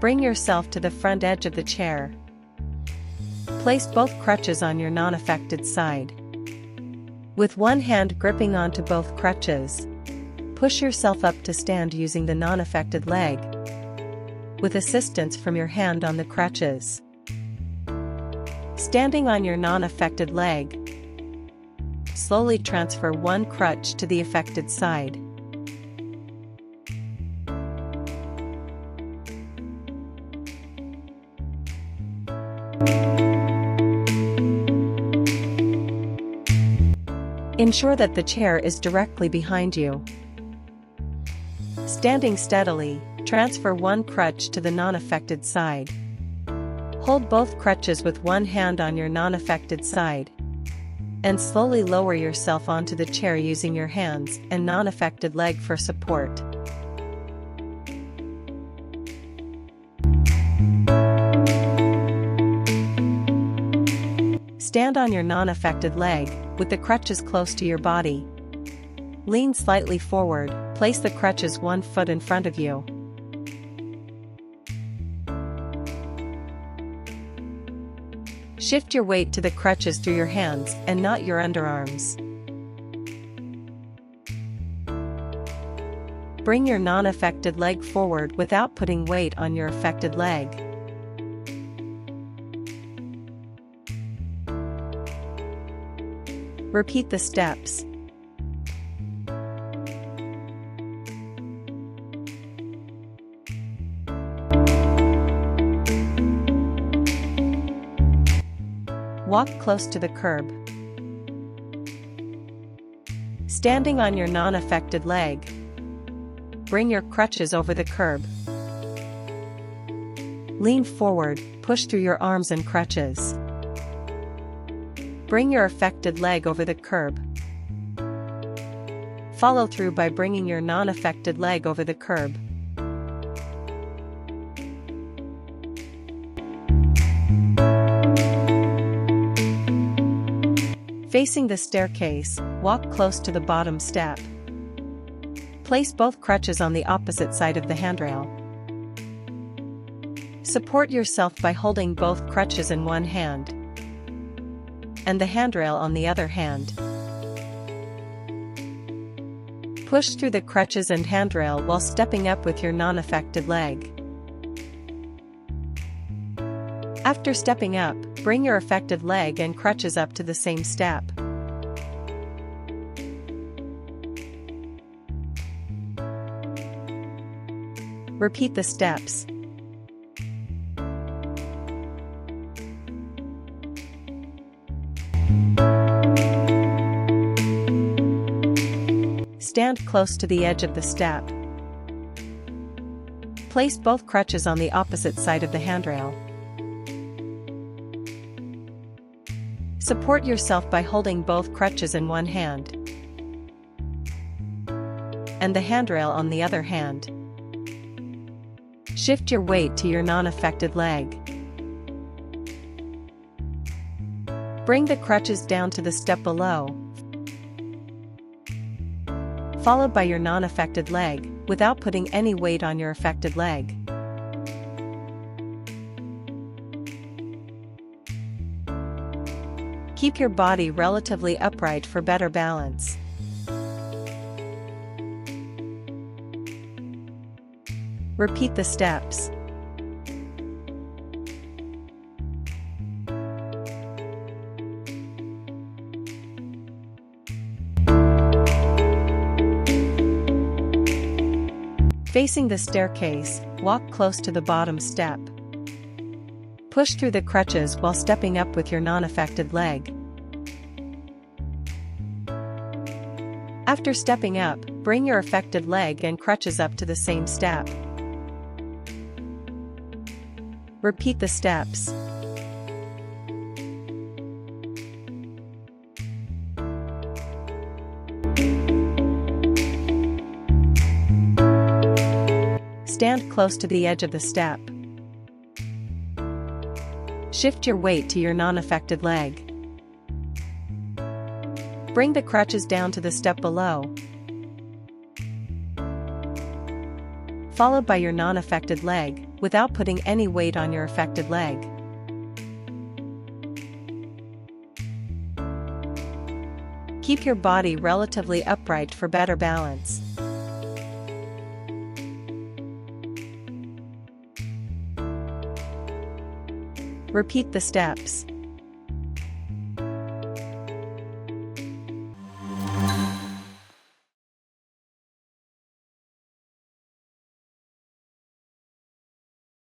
Bring yourself to the front edge of the chair. Place both crutches on your non-affected side. With one hand gripping onto both crutches, push yourself up to stand using the non-affected leg, with assistance from your hand on the crutches. Standing on your non-affected leg, slowly transfer one crutch to the affected side. Ensure that the chair is directly behind you. Standing steadily, transfer one crutch to the non-affected side. Hold both crutches with one hand on your non-affected side, and slowly lower yourself onto the chair using your hands and non-affected leg for support. Stand on your non-affected leg, with the crutches close to your body. Lean slightly forward, place the crutches 1 foot in front of you. Shift your weight to the crutches through your hands and not your underarms. Bring your non-affected leg forward without putting weight on your affected leg. Repeat the steps. Walk close to the curb. Standing on your non-affected leg, bring your crutches over the curb. Lean forward, push through your arms and crutches. Bring your affected leg over the curb. Follow through by bringing your non-affected leg over the curb. Facing the staircase, walk close to the bottom step. Place both crutches on the opposite side of the handrail. Support yourself by holding both crutches in one hand, and the handrail on the other hand. Push through the crutches and handrail while stepping up with your non-affected leg. After stepping up, bring your affected leg and crutches up to the same step. Repeat the steps. Stand close to the edge of the step. Place both crutches on the opposite side of the handrail. Support yourself by holding both crutches in one hand, and the handrail on the other hand. Shift your weight to your non-affected leg. Bring the crutches down to the step below, followed by your non-affected leg, without putting any weight on your affected leg. Keep your body relatively upright for better balance. Repeat the steps. Facing the staircase, walk close to the bottom step. Push through the crutches while stepping up with your non-affected leg. After stepping up, bring your affected leg and crutches up to the same step. Repeat the steps. Stand close to the edge of the step. Shift your weight to your non-affected leg. Bring the crutches down to the step below, followed by your non-affected leg, without putting any weight on your affected leg. Keep your body relatively upright for better balance. Repeat the steps.